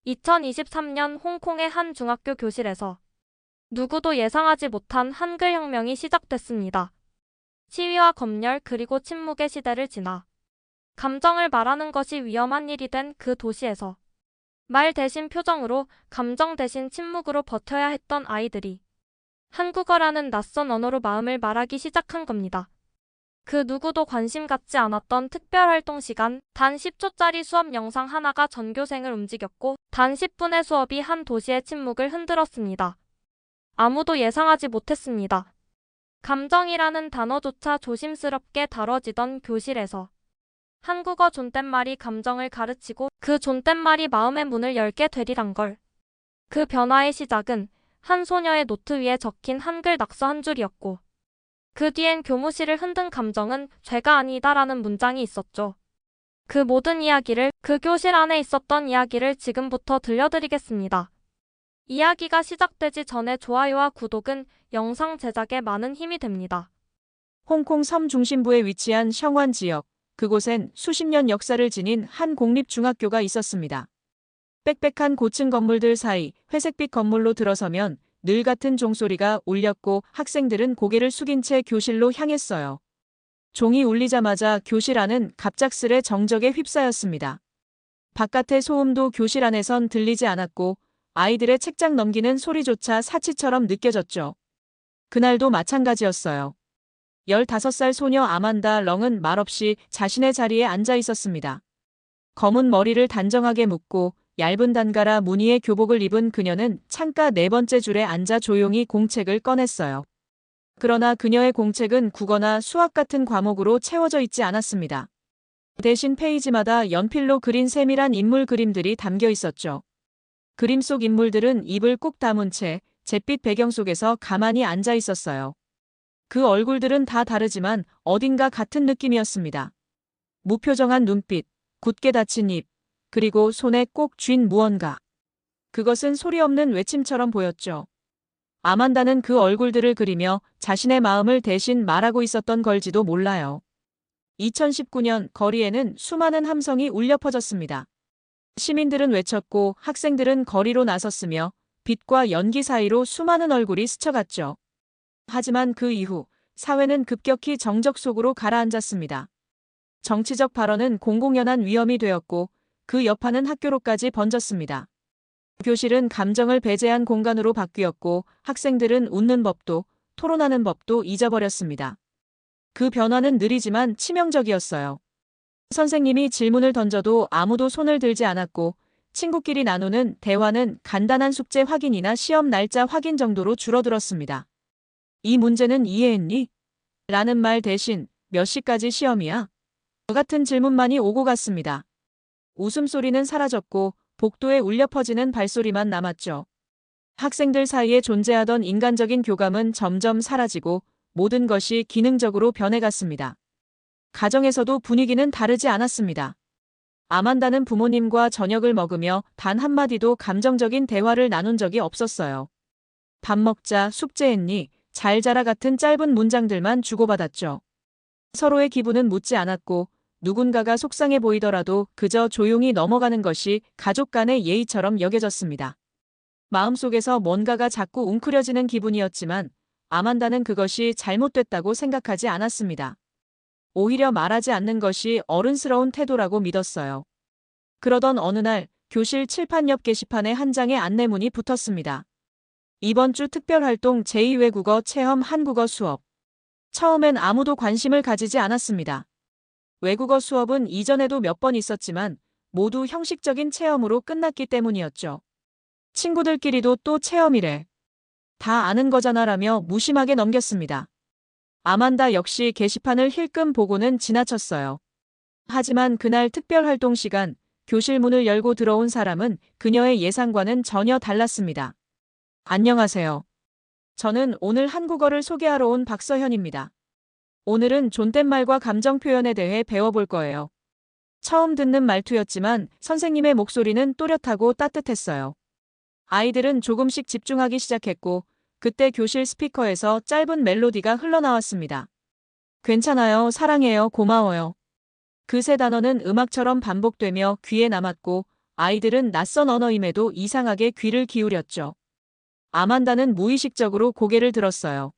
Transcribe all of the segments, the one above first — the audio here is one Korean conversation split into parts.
2023년 홍콩의 한 중학교 교실에서 누구도 예상하지 못한 한글혁명이 시작됐습니다. 시위와 검열 그리고 침묵의 시대를 지나 감정을 말하는 것이 위험한 일이 된 그 도시에서 말 대신 표정으로, 감정 대신 침묵으로 버텨야 했던 아이들이 한국어라는 낯선 언어로 마음을 말하기 시작한 겁니다. 그 누구도 관심 갖지 않았던 특별활동 시간, 단 10초짜리 수업 영상 하나가 전교생을 움직였고 단 10분의 수업이 한 도시의 침묵을 흔들었습니다. 아무도 예상하지 못했습니다. 감정이라는 단어조차 조심스럽게 다뤄지던 교실에서 한국어 존댓말이 감정을 가르치고 그 존댓말이 마음의 문을 열게 되리란 걸. 그 변화의 시작은 한 소녀의 노트 위에 적힌 한글 낙서 한 줄이었고 그 뒤엔 교무실을 흔든 감정은 죄가 아니다라는 문장이 있었죠. 그 모든 이야기를, 그 교실 안에 있었던 이야기를 지금부터 들려드리겠습니다. 이야기가 시작되기 전에 좋아요와 구독은 영상 제작에 많은 힘이 됩니다. 홍콩 섬 중심부에 위치한 성완 지역, 그곳엔 수십 년 역사를 지닌 한 공립중학교가 있었습니다. 빽빽한 고층 건물들 사이 회색빛 건물로 들어서면 늘 같은 종소리가 울렸고 학생들은 고개를 숙인 채 교실로 향했어요. 종이 울리자마자 교실 안은 갑작스레 정적에 휩싸였습니다. 바깥의 소음도 교실 안에선 들리지 않았고 아이들의 책장 넘기는 소리조차 사치처럼 느껴졌죠. 그날도 마찬가지였어요. 15살 소녀 아만다 렁은 말없이 자신의 자리에 앉아 있었습니다. 검은 머리를 단정하게 묶고 얇은 단가라 무늬의 교복을 입은 그녀는 창가 네 번째 줄에 앉아 조용히 공책을 꺼냈어요. 그러나 그녀의 공책은 국어나 수학 같은 과목으로 채워져 있지 않았습니다. 대신 페이지마다 연필로 그린 세밀한 인물 그림들이 담겨 있었죠. 그림 속 인물들은 입을 꾹 다문 채 잿빛 배경 속에서 가만히 앉아 있었어요. 그 얼굴들은 다 다르지만 어딘가 같은 느낌이었습니다. 무표정한 눈빛, 굳게 닫힌 입, 그리고 손에 꼭 쥔 무언가. 그것은 소리 없는 외침처럼 보였죠. 아만다는 그 얼굴들을 그리며 자신의 마음을 대신 말하고 있었던 걸지도 몰라요. 2019년 거리에는 수많은 함성이 울려 퍼졌습니다. 시민들은 외쳤고 학생들은 거리로 나섰으며 빛과 연기 사이로 수많은 얼굴이 스쳐갔죠. 하지만 그 이후 사회는 급격히 정적 속으로 가라앉았습니다. 정치적 발언은 공공연한 위험이 되었고 그 여파는 학교로까지 번졌습니다. 교실은 감정을 배제한 공간으로 바뀌었고 학생들은 웃는 법도 토론하는 법도 잊어버렸습니다. 그 변화는 느리지만 치명적이었어요. 선생님이 질문을 던져도 아무도 손을 들지 않았고 친구끼리 나누는 대화는 간단한 숙제 확인이나 시험 날짜 확인 정도로 줄어들었습니다. 이 문제는 이해했니? 라는 말 대신 몇 시까지 시험이야? 같은 질문만이 오고 갔습니다. 웃음소리는 사라졌고 복도에 울려 퍼지는 발소리만 남았죠. 학생들 사이에 존재하던 인간적인 교감은 점점 사라지고 모든 것이 기능적으로 변해갔습니다. 가정에서도 분위기는 다르지 않았습니다. 아만다는 부모님과 저녁을 먹으며 단 한마디도 감정적인 대화를 나눈 적이 없었어요. 밥 먹자, 숙제했니, 잘 자라 같은 짧은 문장들만 주고받았죠. 서로의 기분은 묻지 않았고 누군가가 속상해 보이더라도 그저 조용히 넘어가는 것이 가족 간의 예의처럼 여겨졌습니다. 마음속에서 뭔가가 자꾸 웅크려지는 기분이었지만 아만다는 그것이 잘못됐다고 생각하지 않았습니다. 오히려 말하지 않는 것이 어른스러운 태도라고 믿었어요. 그러던 어느 날 교실 칠판 옆 게시판에 한 장의 안내문이 붙었습니다. 이번 주 특별활동 제2외국어 체험 한국어 수업. 처음엔 아무도 관심을 가지지 않았습니다. 외국어 수업은 이전에도 몇 번 있었지만 모두 형식적인 체험으로 끝났기 때문이었죠. 친구들끼리도 또 체험이래. 다 아는 거잖아라며 무심하게 넘겼습니다. 아만다 역시 게시판을 힐끔 보고는 지나쳤어요. 하지만 그날 특별활동 시간, 교실 문을 열고 들어온 사람은 그녀의 예상과는 전혀 달랐습니다. 안녕하세요. 저는 오늘 한국어를 소개하러 온 박서현입니다. 오늘은 존댓말과 감정 표현에 대해 배워볼 거예요. 처음 듣는 말투였지만 선생님의 목소리는 또렷하고 따뜻했어요. 아이들은 조금씩 집중하기 시작했고 그때 교실 스피커에서 짧은 멜로디가 흘러나왔습니다. 괜찮아요, 사랑해요, 고마워요. 그 세 단어는 음악처럼 반복되며 귀에 남았고 아이들은 낯선 언어임에도 이상하게 귀를 기울였죠. 아만다는 무의식적으로 고개를 들었어요.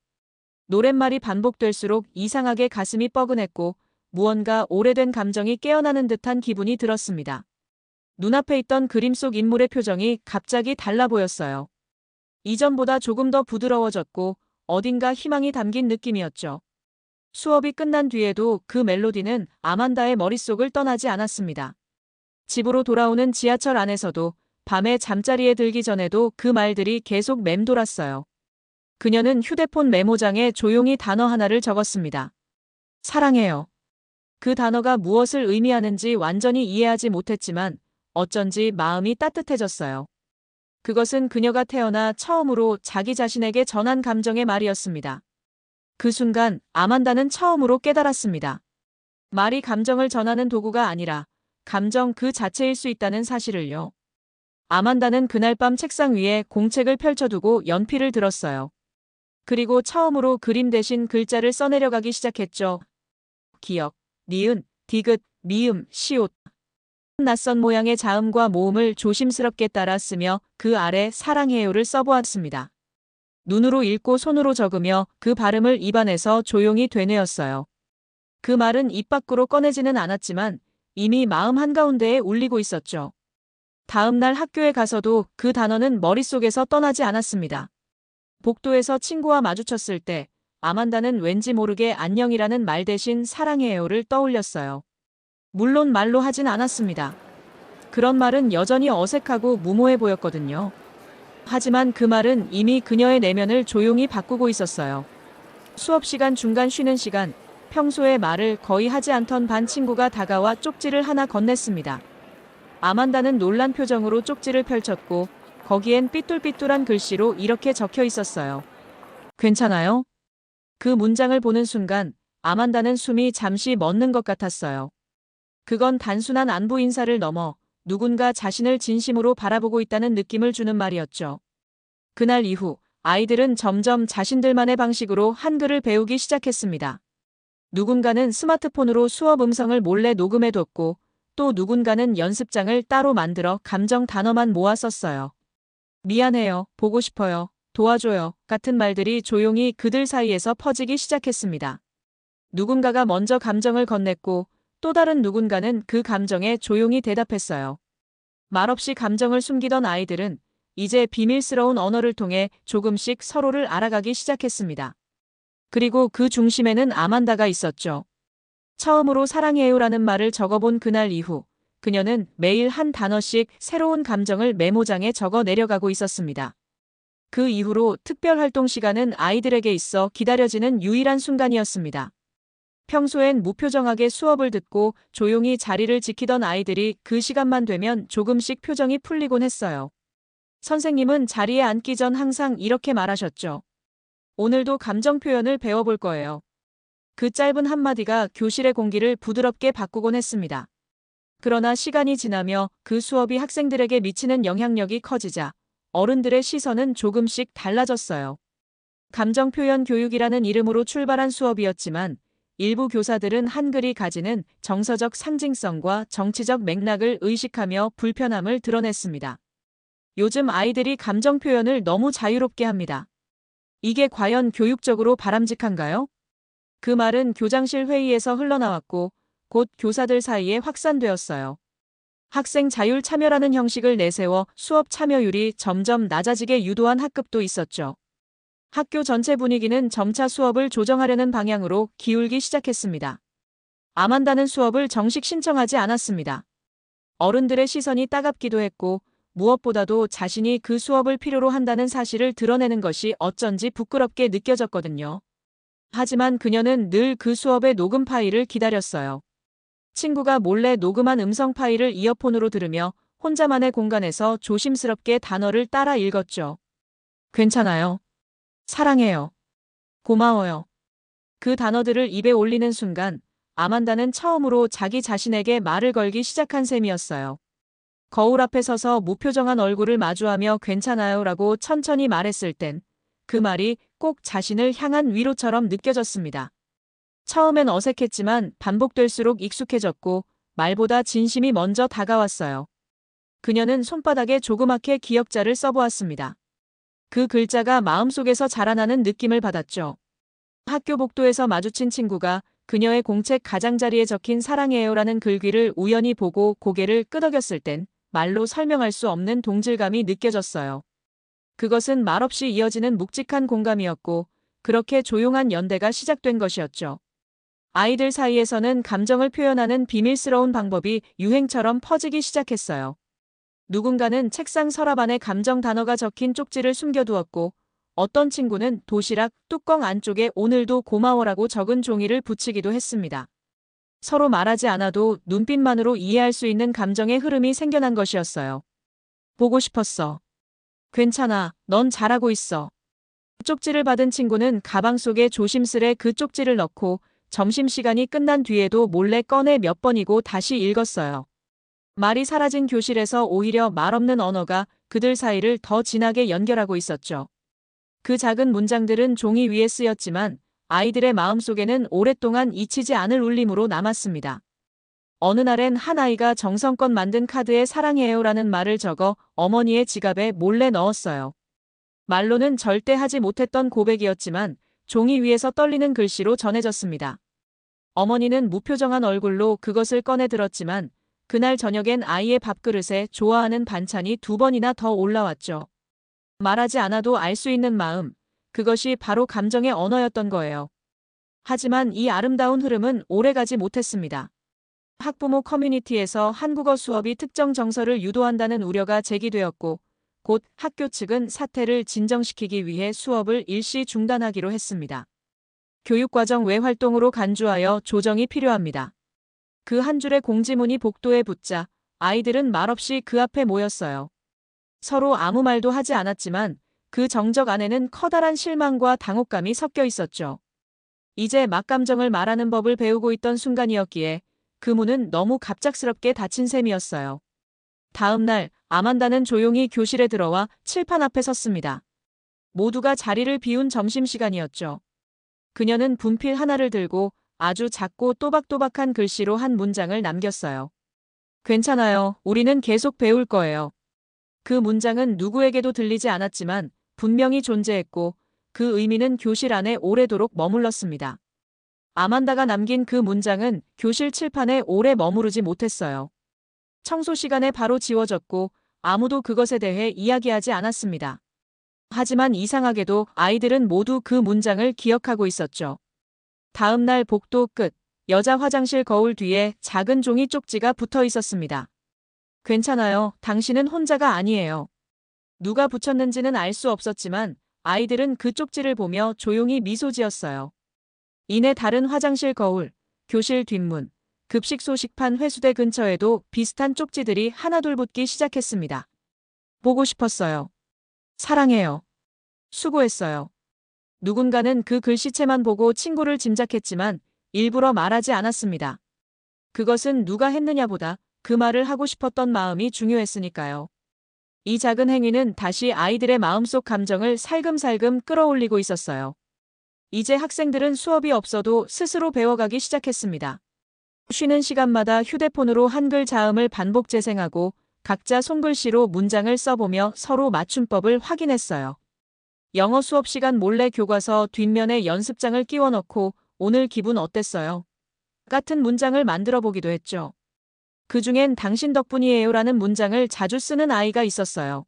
노랫말이 반복될수록 이상하게 가슴이 뻐근했고 무언가 오래된 감정이 깨어나는 듯한 기분이 들었습니다. 눈앞에 있던 그림 속 인물의 표정이 갑자기 달라 보였어요. 이전보다 조금 더 부드러워졌고 어딘가 희망이 담긴 느낌이었죠. 수업이 끝난 뒤에도 그 멜로디는 아만다의 머릿속을 떠나지 않았습니다. 집으로 돌아오는 지하철 안에서도 밤에 잠자리에 들기 전에도 그 말들이 계속 맴돌았어요. 그녀는 휴대폰 메모장에 조용히 단어 하나를 적었습니다. 사랑해요. 그 단어가 무엇을 의미하는지 완전히 이해하지 못했지만 어쩐지 마음이 따뜻해졌어요. 그것은 그녀가 태어나 처음으로 자기 자신에게 전한 감정의 말이었습니다. 그 순간 아만다는 처음으로 깨달았습니다. 말이 감정을 전하는 도구가 아니라 감정 그 자체일 수 있다는 사실을요. 아만다는 그날 밤 책상 위에 공책을 펼쳐두고 연필을 들었어요. 그리고 처음으로 그림 대신 글자를 써내려가기 시작했죠. 기역, 니은, 디귿, 미음, 시옷. 낯선 모양의 자음과 모음을 조심스럽게 따라 쓰며 그 아래 사랑해요를 써보았습니다. 눈으로 읽고 손으로 적으며 그 발음을 입안에서 조용히 되뇌었어요. 그 말은 입 밖으로 꺼내지는 않았지만 이미 마음 한가운데에 울리고 있었죠. 다음 날 학교에 가서도 그 단어는 머릿속에서 떠나지 않았습니다. 복도에서 친구와 마주쳤을 때 아만다는 왠지 모르게 안녕이라는 말 대신 사랑해요를 떠올렸어요. 물론 말로 하진 않았습니다. 그런 말은 여전히 어색하고 무모해 보였거든요. 하지만 그 말은 이미 그녀의 내면을 조용히 바꾸고 있었어요. 수업 시간 중간 쉬는 시간, 평소에 말을 거의 하지 않던 반 친구가 다가와 쪽지를 하나 건넸습니다. 아만다는 놀란 표정으로 쪽지를 펼쳤고 거기엔 삐뚤삐뚤한 글씨로 이렇게 적혀 있었어요. 괜찮아요? 그 문장을 보는 순간 아만다는 숨이 잠시 멎는 것 같았어요. 그건 단순한 안부 인사를 넘어 누군가 자신을 진심으로 바라보고 있다는 느낌을 주는 말이었죠. 그날 이후 아이들은 점점 자신들만의 방식으로 한글을 배우기 시작했습니다. 누군가는 스마트폰으로 수업 음성을 몰래 녹음해뒀고 또 누군가는 연습장을 따로 만들어 감정 단어만 모아 썼어요. 미안해요, 보고 싶어요, 도와줘요 같은 말들이 조용히 그들 사이에서 퍼지기 시작했습니다. 누군가가 먼저 감정을 건넸고 또 다른 누군가는 그 감정에 조용히 대답했어요. 말없이 감정을 숨기던 아이들은 이제 비밀스러운 언어를 통해 조금씩 서로를 알아가기 시작했습니다. 그리고 그 중심에는 아만다가 있었죠. 처음으로 사랑해요라는 말을 적어본 그날 이후 그녀는 매일 한 단어씩 새로운 감정을 메모장에 적어 내려가고 있었습니다. 그 이후로 특별활동 시간은 아이들에게 있어 기다려지는 유일한 순간이었습니다. 평소엔 무표정하게 수업을 듣고 조용히 자리를 지키던 아이들이 그 시간만 되면 조금씩 표정이 풀리곤 했어요. 선생님은 자리에 앉기 전 항상 이렇게 말하셨죠. 오늘도 감정 표현을 배워볼 거예요. 그 짧은 한마디가 교실의 공기를 부드럽게 바꾸곤 했습니다. 그러나 시간이 지나며 그 수업이 학생들에게 미치는 영향력이 커지자 어른들의 시선은 조금씩 달라졌어요. 감정 표현 교육이라는 이름으로 출발한 수업이었지만 일부 교사들은 한글이 가지는 정서적 상징성과 정치적 맥락을 의식하며 불편함을 드러냈습니다. 요즘 아이들이 감정 표현을 너무 자유롭게 합니다. 이게 과연 교육적으로 바람직한가요? 그 말은 교장실 회의에서 흘러나왔고 곧 교사들 사이에 확산되었어요. 학생 자율 참여라는 형식을 내세워 수업 참여율이 점점 낮아지게 유도한 학급도 있었죠. 학교 전체 분위기는 점차 수업을 조정하려는 방향으로 기울기 시작했습니다. 아만다는 수업을 정식 신청하지 않았습니다. 어른들의 시선이 따갑기도 했고 무엇보다도 자신이 그 수업을 필요로 한다는 사실을 드러내는 것이 어쩐지 부끄럽게 느껴졌거든요. 하지만 그녀는 늘 그 수업의 녹음 파일을 기다렸어요. 친구가 몰래 녹음한 음성 파일을 이어폰으로 들으며 혼자만의 공간에서 조심스럽게 단어를 따라 읽었죠. 괜찮아요. 사랑해요. 고마워요. 그 단어들을 입에 올리는 순간 아만다는 처음으로 자기 자신에게 말을 걸기 시작한 셈이었어요. 거울 앞에 서서 무표정한 얼굴을 마주하며 괜찮아요라고 천천히 말했을 땐 그 말이 꼭 자신을 향한 위로처럼 느껴졌습니다. 처음엔 어색했지만 반복될수록 익숙해졌고 말보다 진심이 먼저 다가왔어요. 그녀는 손바닥에 조그맣게 기억자를 써보았습니다. 그 글자가 마음속에서 자라나는 느낌을 받았죠. 학교 복도에서 마주친 친구가 그녀의 공책 가장자리에 적힌 사랑해요라는 글귀를 우연히 보고 고개를 끄덕였을 땐 말로 설명할 수 없는 동질감이 느껴졌어요. 그것은 말없이 이어지는 묵직한 공감이었고 그렇게 조용한 연대가 시작된 것이었죠. 아이들 사이에서는 감정을 표현하는 비밀스러운 방법이 유행처럼 퍼지기 시작했어요. 누군가는 책상 서랍 안에 감정 단어가 적힌 쪽지를 숨겨두었고 어떤 친구는 도시락 뚜껑 안쪽에 오늘도 고마워라고 적은 종이를 붙이기도 했습니다. 서로 말하지 않아도 눈빛만으로 이해할 수 있는 감정의 흐름이 생겨난 것이었어요. 보고 싶었어. 괜찮아. 넌 잘하고 있어. 쪽지를 받은 친구는 가방 속에 조심스레 그 쪽지를 넣고 점심시간이 끝난 뒤에도 몰래 꺼내 몇 번이고 다시 읽었어요. 말이 사라진 교실에서 오히려 말없는 언어가 그들 사이를 더 진하게 연결하고 있었죠. 그 작은 문장들은 종이 위에 쓰였지만 아이들의 마음속에는 오랫동안 잊히지 않을 울림으로 남았습니다. 어느 날엔 한 아이가 정성껏 만든 카드에 사랑해요라는 말을 적어 어머니의 지갑에 몰래 넣었어요. 말로는 절대 하지 못했던 고백이었지만 종이 위에서 떨리는 글씨로 전해졌습니다. 어머니는 무표정한 얼굴로 그것을 꺼내 들었지만 그날 저녁엔 아이의 밥그릇에 좋아하는 반찬이 2번이나 더 올라왔죠. 말하지 않아도 알 수 있는 마음, 그것이 바로 감정의 언어였던 거예요. 하지만 이 아름다운 흐름은 오래가지 못했습니다. 학부모 커뮤니티에서 한국어 수업이 특정 정서를 유도한다는 우려가 제기되었고, 곧 학교 측은 사태를 진정시키기 위해 수업을 일시 중단하기로 했습니다. 교육과정 외 활동으로 간주하여 조정이 필요합니다. 그 한 줄의 공지문이 복도에 붙자 아이들은 말없이 그 앞에 모였어요. 서로 아무 말도 하지 않았지만 그 정적 안에는 커다란 실망과 당혹감이 섞여 있었죠. 이제 막 감정을 말하는 법을 배우고 있던 순간이었기에 그 문은 너무 갑작스럽게 닫힌 셈이었어요. 다음 날 아만다는 조용히 교실에 들어와 칠판 앞에 섰습니다. 모두가 자리를 비운 점심시간이었죠. 그녀는 분필 하나를 들고 아주 작고 또박또박한 글씨로 한 문장을 남겼어요. 괜찮아요. 우리는 계속 배울 거예요. 그 문장은 누구에게도 들리지 않았지만 분명히 존재했고 그 의미는 교실 안에 오래도록 머물렀습니다. 아만다가 남긴 그 문장은 교실 칠판에 오래 머무르지 못했어요. 청소 시간에 바로 지워졌고 아무도 그것에 대해 이야기하지 않았습니다. 하지만 이상하게도 아이들은 모두 그 문장을 기억하고 있었죠. 다음 날 복도 끝, 여자 화장실 거울 뒤에 작은 종이 쪽지가 붙어 있었습니다. 괜찮아요. 당신은 혼자가 아니에요. 누가 붙였는지는 알 수 없었지만 아이들은 그 쪽지를 보며 조용히 미소 지었어요. 이내 다른 화장실 거울, 교실 뒷문, 급식 소식판 회수대 근처에도 비슷한 쪽지들이 하나둘 붙기 시작했습니다. 보고 싶었어요. 사랑해요. 수고했어요. 누군가는 그 글씨체만 보고 친구를 짐작했지만 일부러 말하지 않았습니다. 그것은 누가 했느냐보다 그 말을 하고 싶었던 마음이 중요했으니까요. 이 작은 행위는 다시 아이들의 마음속 감정을 살금살금 끌어올리고 있었어요. 이제 학생들은 수업이 없어도 스스로 배워가기 시작했습니다. 쉬는 시간마다 휴대폰으로 한글 자음을 반복 재생하고 각자 손글씨로 문장을 써보며 서로 맞춤법을 확인했어요. 영어 수업 시간 몰래 교과서 뒷면에 연습장을 끼워 넣고 오늘 기분 어땠어요? 같은 문장을 만들어 보기도 했죠. 그중엔 당신 덕분이에요라는 문장을 자주 쓰는 아이가 있었어요.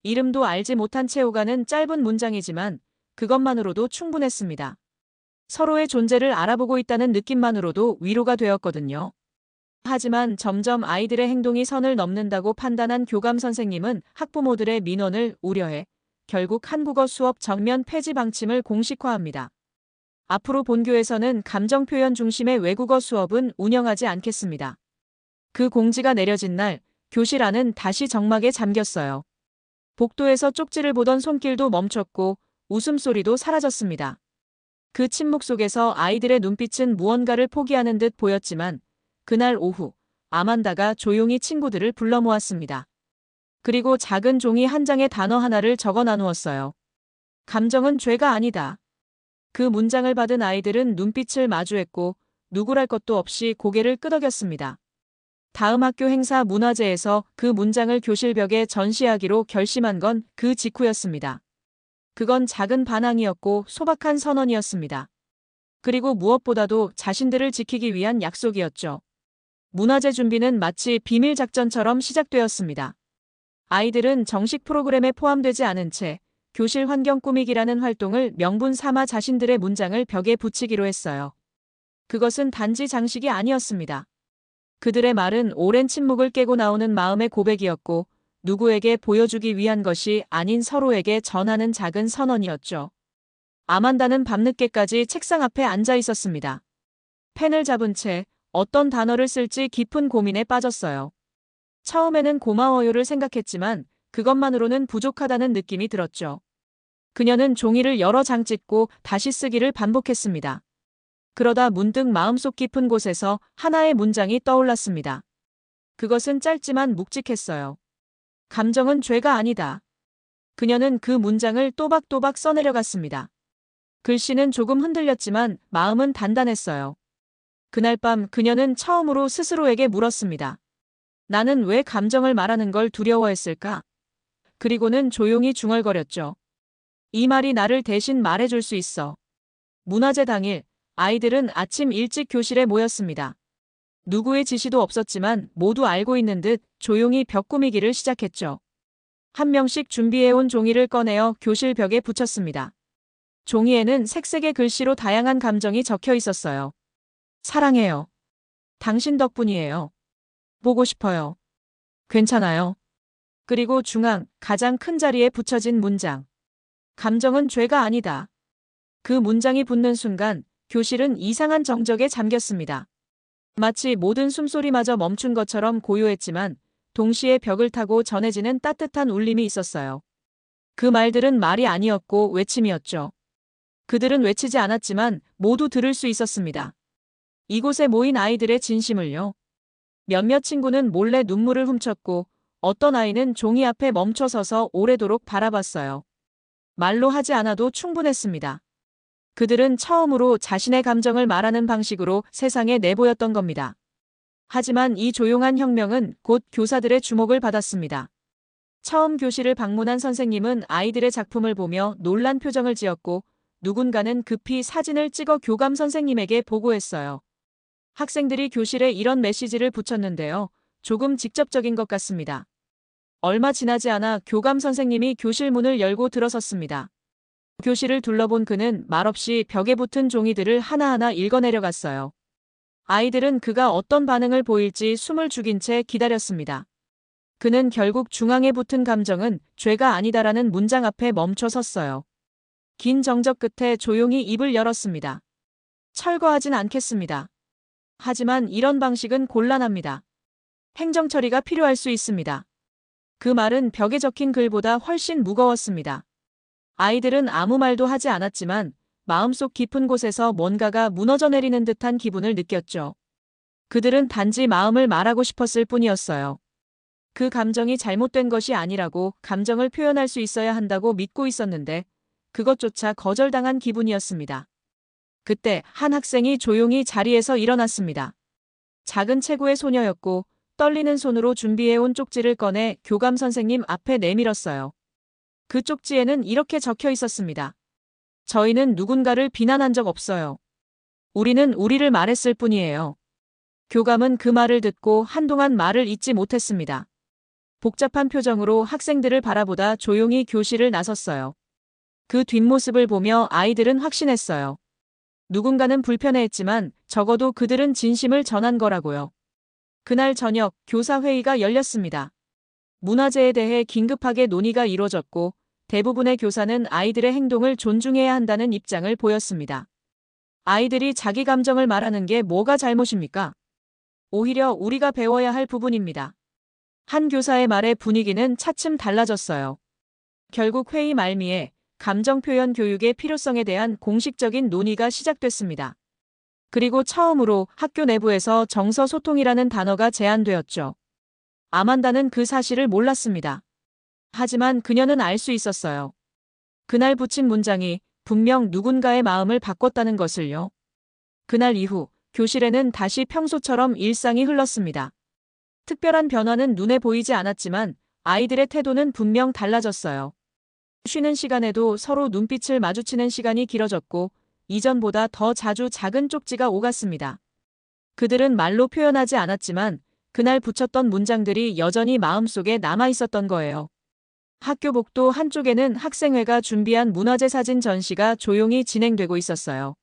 이름도 알지 못한 채 오가는 짧은 문장이지만 그것만으로도 충분했습니다. 서로의 존재를 알아보고 있다는 느낌만으로도 위로가 되었거든요. 하지만 점점 아이들의 행동이 선을 넘는다고 판단한 교감 선생님은 학부모들의 민원을 우려해 결국 한국어 수업 전면 폐지 방침을 공식화합니다. 앞으로 본교에서는 감정 표현 중심의 외국어 수업은 운영하지 않겠습니다. 그 공지가 내려진 날 교실 안은 다시 적막에 잠겼어요. 복도에서 쪽지를 보던 손길도 멈췄고 웃음소리도 사라졌습니다. 그 침묵 속에서 아이들의 눈빛은 무언가를 포기하는 듯 보였지만 그날 오후 아만다가 조용히 친구들을 불러 모았습니다. 그리고 작은 종이 한 장에 단어 하나를 적어 나누었어요. 감정은 죄가 아니다. 그 문장을 받은 아이들은 눈빛을 마주했고 누구랄 것도 없이 고개를 끄덕였습니다. 다음 학교 행사 문화제에서 그 문장을 교실벽에 전시하기로 결심한 건 그 직후였습니다. 그건 작은 반항이었고 소박한 선언이었습니다. 그리고 무엇보다도 자신들을 지키기 위한 약속이었죠. 문화제 준비는 마치 비밀 작전처럼 시작되었습니다. 아이들은 정식 프로그램에 포함되지 않은 채 교실 환경 꾸미기라는 활동을 명분 삼아 자신들의 문장을 벽에 붙이기로 했어요. 그것은 단지 장식이 아니었습니다. 그들의 말은 오랜 침묵을 깨고 나오는 마음의 고백이었고 누구에게 보여주기 위한 것이 아닌 서로에게 전하는 작은 선언이었죠. 아만다는 밤늦게까지 책상 앞에 앉아 있었습니다. 펜을 잡은 채 어떤 단어를 쓸지 깊은 고민에 빠졌어요. 처음에는 고마워요를 생각했지만 그것만으로는 부족하다는 느낌이 들었죠. 그녀는 종이를 여러 장 찢고 다시 쓰기를 반복했습니다. 그러다 문득 마음속 깊은 곳에서 하나의 문장이 떠올랐습니다. 그것은 짧지만 묵직했어요. 감정은 죄가 아니다. 그녀는 그 문장을 또박또박 써내려갔습니다. 글씨는 조금 흔들렸지만 마음은 단단했어요. 그날 밤 그녀는 처음으로 스스로에게 물었습니다. 나는 왜 감정을 말하는 걸 두려워했을까? 그리고는 조용히 중얼거렸죠. 이 말이 나를 대신 말해줄 수 있어. 문화제 당일 아이들은 아침 일찍 교실에 모였습니다. 누구의 지시도 없었지만 모두 알고 있는 듯 조용히 벽 꾸미기를 시작했죠. 한 명씩 준비해온 종이를 꺼내어 교실 벽에 붙였습니다. 종이에는 색색의 글씨로 다양한 감정이 적혀 있었어요. 사랑해요. 당신 덕분이에요. 보고 싶어요. 괜찮아요. 그리고 중앙, 가장 큰 자리에 붙여진 문장. 감정은 죄가 아니다. 그 문장이 붙는 순간 교실은 이상한 정적에 잠겼습니다. 마치 모든 숨소리마저 멈춘 것처럼 고요했지만 동시에 벽을 타고 전해지는 따뜻한 울림이 있었어요. 그 말들은 말이 아니었고 외침이었죠. 그들은 외치지 않았지만 모두 들을 수 있었습니다. 이곳에 모인 아이들의 진심을요. 몇몇 친구는 몰래 눈물을 훔쳤고 어떤 아이는 종이 앞에 멈춰서서 오래도록 바라봤어요. 말로 하지 않아도 충분했습니다. 그들은 처음으로 자신의 감정을 말하는 방식으로 세상에 내보였던 겁니다. 하지만 이 조용한 혁명은 곧 교사들의 주목을 받았습니다. 처음 교실을 방문한 선생님은 아이들의 작품을 보며 놀란 표정을 지었고 누군가는 급히 사진을 찍어 교감 선생님에게 보고했어요. 학생들이 교실에 이런 메시지를 붙였는데요. 조금 직접적인 것 같습니다. 얼마 지나지 않아 교감 선생님이 교실 문을 열고 들어섰습니다. 교실을 둘러본 그는 말없이 벽에 붙은 종이들을 하나하나 읽어내려갔어요. 아이들은 그가 어떤 반응을 보일지 숨을 죽인 채 기다렸습니다. 그는 결국 중앙에 붙은 감정은 죄가 아니다라는 문장 앞에 멈춰 섰어요. 긴 정적 끝에 조용히 입을 열었습니다. 철거하진 않겠습니다. 하지만 이런 방식은 곤란합니다. 행정 처리가 필요할 수 있습니다. 그 말은 벽에 적힌 글보다 훨씬 무거웠습니다. 아이들은 아무 말도 하지 않았지만 마음속 깊은 곳에서 뭔가가 무너져 내리는 듯한 기분을 느꼈죠. 그들은 단지 마음을 말하고 싶었을 뿐이었어요. 그 감정이 잘못된 것이 아니라고 감정을 표현할 수 있어야 한다고 믿고 있었는데 그것조차 거절당한 기분이었습니다. 그때 한 학생이 조용히 자리에서 일어났습니다. 작은 체구의 소녀였고 떨리는 손으로 준비해온 쪽지를 꺼내 교감 선생님 앞에 내밀었어요. 그 쪽지에는 이렇게 적혀 있었습니다. 저희는 누군가를 비난한 적 없어요. 우리는 우리를 말했을 뿐이에요. 교감은 그 말을 듣고 한동안 말을 잇지 못했습니다. 복잡한 표정으로 학생들을 바라보다 조용히 교실을 나섰어요. 그 뒷모습을 보며 아이들은 확신했어요. 누군가는 불편해했지만 적어도 그들은 진심을 전한 거라고요. 그날 저녁 교사 회의가 열렸습니다. 문화재에 대해 긴급하게 논의가 이루어졌고 대부분의 교사는 아이들의 행동을 존중해야 한다는 입장을 보였습니다. 아이들이 자기 감정을 말하는 게 뭐가 잘못입니까? 오히려 우리가 배워야 할 부분입니다. 한 교사의 말에 분위기는 차츰 달라졌어요. 결국 회의 말미에 감정 표현 교육의 필요성에 대한 공식적인 논의가 시작됐습니다. 그리고 처음으로 학교 내부에서 정서 소통이라는 단어가 제안되었죠. 아만다는 그 사실을 몰랐습니다. 하지만 그녀는 알 수 있었어요. 그날 붙인 문장이 분명 누군가의 마음을 바꿨다는 것을요. 그날 이후 교실에는 다시 평소처럼 일상이 흘렀습니다. 특별한 변화는 눈에 보이지 않았지만 아이들의 태도는 분명 달라졌어요. 쉬는 시간에도 서로 눈빛을 마주치는 시간이 길어졌고 이전보다 더 자주 작은 쪽지가 오갔습니다. 그들은 말로 표현하지 않았지만 그날 붙였던 문장들이 여전히 마음속에 남아 있었던 거예요. 학교 복도 한쪽에는 학생회가 준비한 문화재 사진 전시가 조용히 진행되고 있었어요.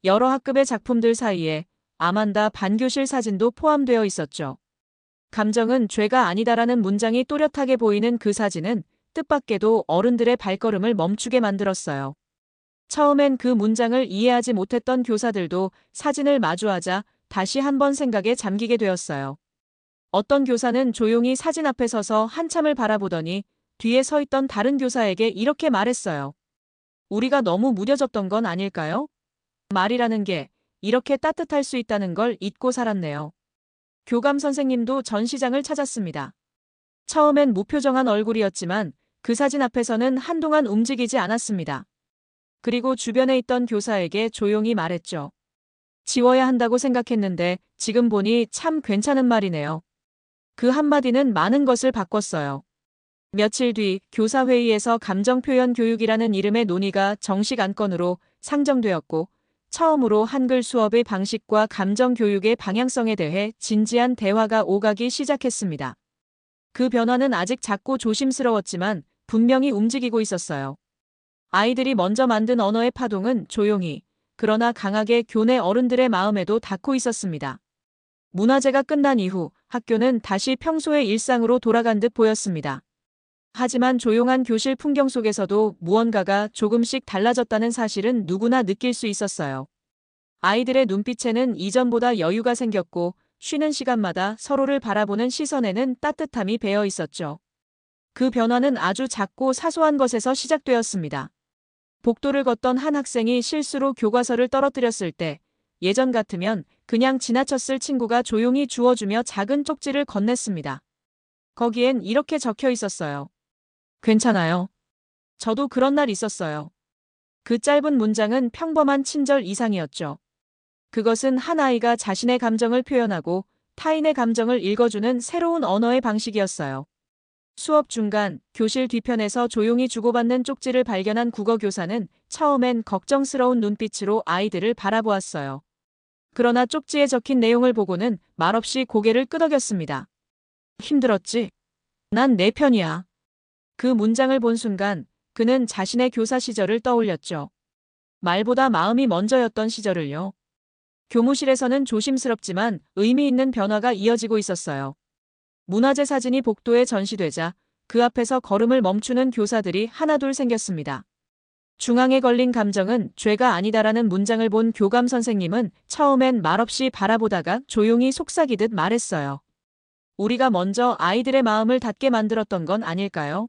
여러 학급의 작품들 사이에 아만다 반교실 사진도 포함되어 있었죠. 감정은 죄가 아니다라는 문장이 또렷하게 보이는 그 사진은 뜻밖에도 어른들의 발걸음을 멈추게 만들었어요. 처음엔 그 문장을 이해하지 못했던 교사들도 사진을 마주하자 다시 한번 생각에 잠기게 되었어요. 어떤 교사는 조용히 사진 앞에 서서 한참을 바라보더니 뒤에 서 있던 다른 교사에게 이렇게 말했어요. 우리가 너무 무뎌졌던 건 아닐까요? 말이라는 게 이렇게 따뜻할 수 있다는 걸 잊고 살았네요. 교감 선생님도 전시장을 찾았습니다. 처음엔 무표정한 얼굴이었지만 그 사진 앞에서는 한동안 움직이지 않았습니다. 그리고 주변에 있던 교사에게 조용히 말했죠. 지워야 한다고 생각했는데 지금 보니 참 괜찮은 말이네요. 그 한마디는 많은 것을 바꿨어요. 며칠 뒤 교사회의에서 감정표현 교육이라는 이름의 논의가 정식 안건으로 상정되었고 처음으로 한글 수업의 방식과 감정교육의 방향성에 대해 진지한 대화가 오가기 시작했습니다. 그 변화는 아직 작고 조심스러웠지만 분명히 움직이고 있었어요. 아이들이 먼저 만든 언어의 파동은 조용히 그러나 강하게 교내 어른들의 마음에도 닿고 있었습니다. 문화제가 끝난 이후 학교는 다시 평소의 일상으로 돌아간 듯 보였습니다. 하지만 조용한 교실 풍경 속에서도 무언가가 조금씩 달라졌다는 사실은 누구나 느낄 수 있었어요. 아이들의 눈빛에는 이전보다 여유가 생겼고 쉬는 시간마다 서로를 바라보는 시선에는 따뜻함이 배어 있었죠. 그 변화는 아주 작고 사소한 것에서 시작되었습니다. 복도를 걷던 한 학생이 실수로 교과서를 떨어뜨렸을 때 예전 같으면 그냥 지나쳤을 친구가 조용히 주워주며 작은 쪽지를 건넸습니다. 거기엔 이렇게 적혀 있었어요. 괜찮아요. 저도 그런 날 있었어요. 그 짧은 문장은 평범한 친절 이상이었죠. 그것은 한 아이가 자신의 감정을 표현하고 타인의 감정을 읽어주는 새로운 언어의 방식이었어요. 수업 중간 교실 뒤편에서 조용히 주고받는 쪽지를 발견한 국어 교사는 처음엔 걱정스러운 눈빛으로 아이들을 바라보았어요. 그러나 쪽지에 적힌 내용을 보고는 말없이 고개를 끄덕였습니다. 힘들었지? 난 내 편이야. 그 문장을 본 순간 그는 자신의 교사 시절을 떠올렸죠. 말보다 마음이 먼저였던 시절을요. 교무실에서는 조심스럽지만 의미 있는 변화가 이어지고 있었어요. 문화재 사진이 복도에 전시되자 그 앞에서 걸음을 멈추는 교사들이 하나둘 생겼습니다. 중앙에 걸린 감정은 죄가 아니다라는 문장을 본 교감 선생님은 처음엔 말없이 바라보다가 조용히 속삭이듯 말했어요. 우리가 먼저 아이들의 마음을 닫게 만들었던 건 아닐까요?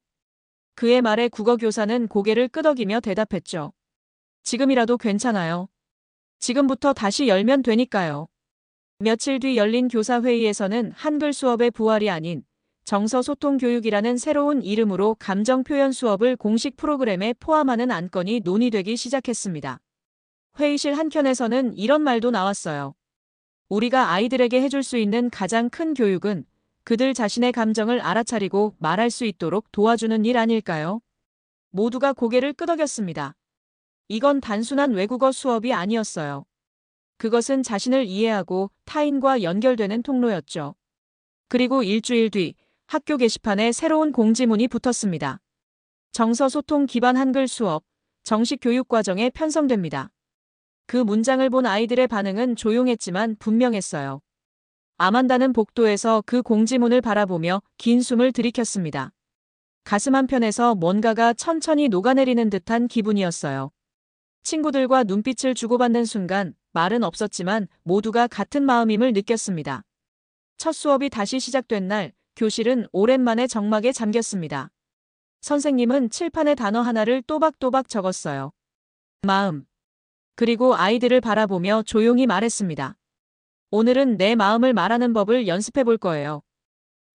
그의 말에 국어 교사는 고개를 끄덕이며 대답했죠. 지금이라도 괜찮아요. 지금부터 다시 열면 되니까요. 며칠 뒤 열린 교사회의에서는 한글 수업의 부활이 아닌 정서소통교육이라는 새로운 이름으로 감정표현 수업을 공식 프로그램에 포함하는 안건이 논의되기 시작했습니다. 회의실 한켠에서는 이런 말도 나왔어요. 우리가 아이들에게 해줄 수 있는 가장 큰 교육은 그들 자신의 감정을 알아차리고 말할 수 있도록 도와주는 일 아닐까요? 모두가 고개를 끄덕였습니다. 이건 단순한 외국어 수업이 아니었어요. 그것은 자신을 이해하고 타인과 연결되는 통로였죠. 그리고 일주일 뒤 학교 게시판에 새로운 공지문이 붙었습니다. 정서소통 기반 한글 수업, 정식 교육과정에 편성됩니다. 그 문장을 본 아이들의 반응은 조용했지만 분명했어요. 아만다는 복도에서 그 공지문을 바라보며 긴 숨을 들이켰습니다. 가슴 한편에서 뭔가가 천천히 녹아내리는 듯한 기분이었어요. 친구들과 눈빛을 주고받는 순간 말은 없었지만 모두가 같은 마음임을 느꼈습니다. 첫 수업이 다시 시작된 날 교실은 오랜만에 정막에 잠겼습니다. 선생님은 칠판에 단어 하나를 또박또박 적었어요. 마음. 그리고 아이들을 바라보며 조용히 말했습니다. 오늘은 내 마음을 말하는 법을 연습해 볼 거예요.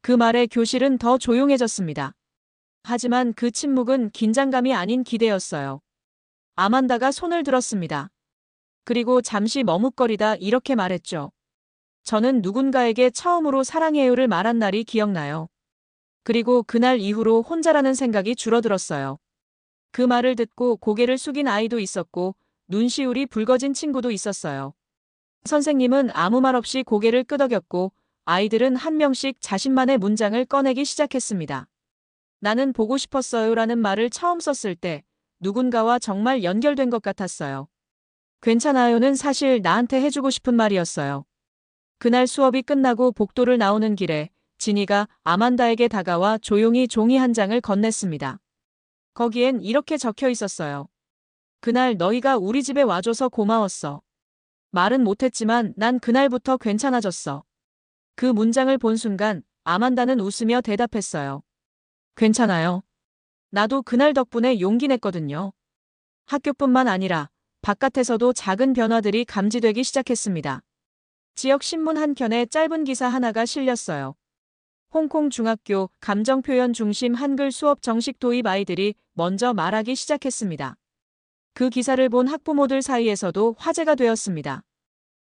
그 말에 교실은 더 조용해졌습니다. 하지만 그 침묵은 긴장감이 아닌 기대였어요. 아만다가 손을 들었습니다. 그리고 잠시 머뭇거리다 이렇게 말했죠. 저는 누군가에게 처음으로 사랑해요를 말한 날이 기억나요. 그리고 그날 이후로 혼자라는 생각이 줄어들었어요. 그 말을 듣고 고개를 숙인 아이도 있었고 눈시울이 붉어진 친구도 있었어요. 선생님은 아무 말 없이 고개를 끄덕였고 아이들은 한 명씩 자신만의 문장을 꺼내기 시작했습니다. 나는 보고 싶었어요라는 말을 처음 썼을 때 누군가와 정말 연결된 것 같았어요. 괜찮아요는 사실 나한테 해주고 싶은 말이었어요. 그날 수업이 끝나고 복도를 나오는 길에 지니가 아만다에게 다가와 조용히 종이 한 장을 건넸습니다. 거기엔 이렇게 적혀 있었어요. 그날 너희가 우리 집에 와줘서 고마웠어. 말은 못했지만 난 그날부터 괜찮아졌어. 그 문장을 본 순간 아만다는 웃으며 대답했어요. 괜찮아요. 나도 그날 덕분에 용기 냈거든요. 학교뿐만 아니라 바깥에서도 작은 변화들이 감지되기 시작했습니다. 지역 신문 한 켠에 짧은 기사 하나가 실렸어요. 홍콩 중학교 감정표현 중심 한글 수업 정식 도입 아이들이 먼저 말하기 시작했습니다. 그 기사를 본 학부모들 사이에서도 화제가 되었습니다.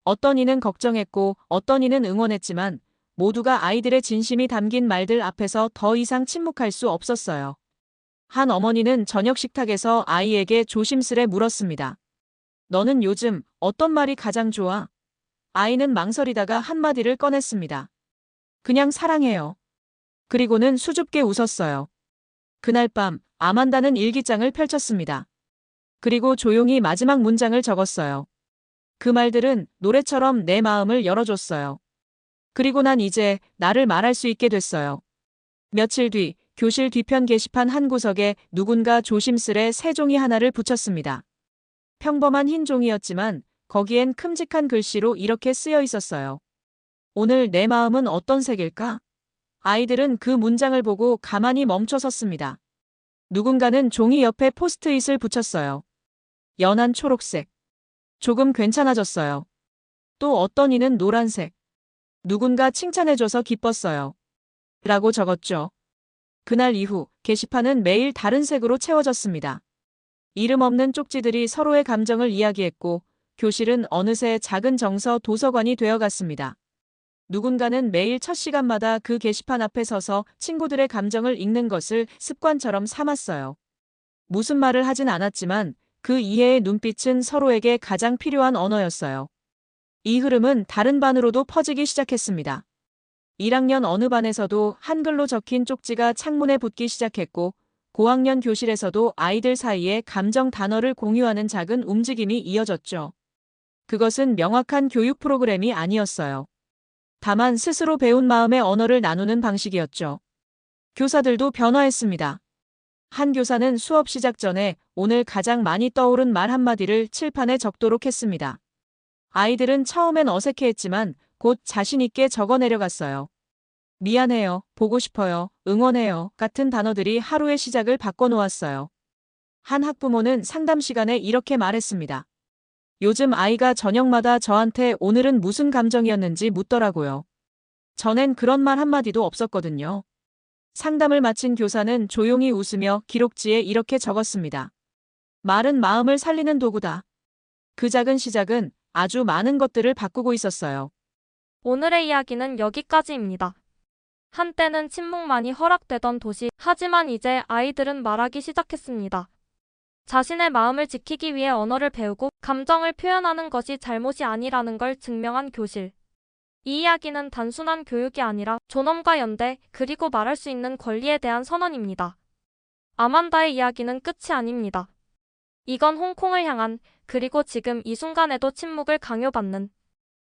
어떤 이는 걱정했고 어떤 이는 응원했지만 모두가 아이들의 진심이 담긴 말들 앞에서 더 이상 침묵할 수 없었어요. 한 어머니는 저녁 식탁에서 아이에게 조심스레 물었습니다. 너는 요즘 어떤 말이 가장 좋아? 아이는 망설이다가 한마디를 꺼냈습니다. 그냥 사랑해요. 그리고는 수줍게 웃었어요. 그날 밤 아만다는 일기장을 펼쳤습니다. 그리고 조용히 마지막 문장을 적었어요. 그 말들은 노래처럼 내 마음을 열어줬어요. 그리고 난 이제 나를 말할 수 있게 됐어요. 며칠 뒤 교실 뒤편 게시판 한 구석에 누군가 조심스레 새 종이 하나를 붙였습니다. 평범한 흰 종이였지만 거기엔 큼직한 글씨로 이렇게 쓰여 있었어요. 오늘 내 마음은 어떤 색일까? 아이들은 그 문장을 보고 가만히 멈춰 섰습니다. 누군가는 종이 옆에 포스트잇을 붙였어요. 연한 초록색. 조금 괜찮아졌어요. 또 어떤 이는 노란색. 누군가 칭찬해줘서 기뻤어요. 라고 적었죠. 그날 이후 게시판은 매일 다른 색으로 채워졌습니다. 이름 없는 쪽지들이 서로의 감정을 이야기했고 교실은 어느새 작은 정서 도서관이 되어갔습니다. 누군가는 매일 첫 시간마다 그 게시판 앞에 서서 친구들의 감정을 읽는 것을 습관처럼 삼았어요. 무슨 말을 하진 않았지만 그 이해의 눈빛은 서로에게 가장 필요한 언어였어요. 이 흐름은 다른 반으로도 퍼지기 시작했습니다. 1학년 어느 반에서도 한글로 적힌 쪽지가 창문에 붙기 시작했고 고학년 교실에서도 아이들 사이에 감정 단어를 공유하는 작은 움직임이 이어졌죠. 그것은 명확한 교육 프로그램이 아니었어요. 다만 스스로 배운 마음의 언어를 나누는 방식이었죠. 교사들도 변화했습니다. 한 교사는 수업 시작 전에 오늘 가장 많이 떠오른 말 한마디를 칠판에 적도록 했습니다. 아이들은 처음엔 어색해했지만 곧 자신 있게 적어 내려갔어요. 미안해요, 보고 싶어요, 응원해요 같은 단어들이 하루의 시작을 바꿔놓았어요. 한 학부모는 상담 시간에 이렇게 말했습니다. 요즘 아이가 저녁마다 저한테 오늘은 무슨 감정이었는지 묻더라고요. 전엔 그런 말 한마디도 없었거든요. 상담을 마친 교사는 조용히 웃으며 기록지에 이렇게 적었습니다. 말은 마음을 살리는 도구다. 그 작은 시작은 아주 많은 것들을 바꾸고 있었어요. 오늘의 이야기는 여기까지입니다. 한때는 침묵만이 허락되던 도시, 하지만 이제 아이들은 말하기 시작했습니다. 자신의 마음을 지키기 위해 언어를 배우고 감정을 표현하는 것이 잘못이 아니라는 걸 증명한 교실. 이 이야기는 단순한 교육이 아니라 존엄과 연대, 그리고 말할 수 있는 권리에 대한 선언입니다. 아만다의 이야기는 끝이 아닙니다. 이건 홍콩을 향한, 그리고 지금 이 순간에도 침묵을 강요받는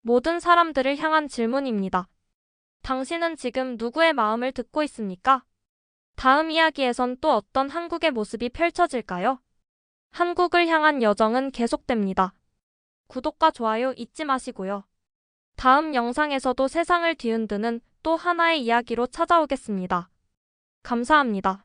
모든 사람들을 향한 질문입니다. 당신은 지금 누구의 마음을 듣고 있습니까? 다음 이야기에선 또 어떤 한국의 모습이 펼쳐질까요? 한국을 향한 여정은 계속됩니다. 구독과 좋아요 잊지 마시고요. 다음 영상에서도 세상을 뒤흔드는 또 하나의 이야기로 찾아오겠습니다. 감사합니다.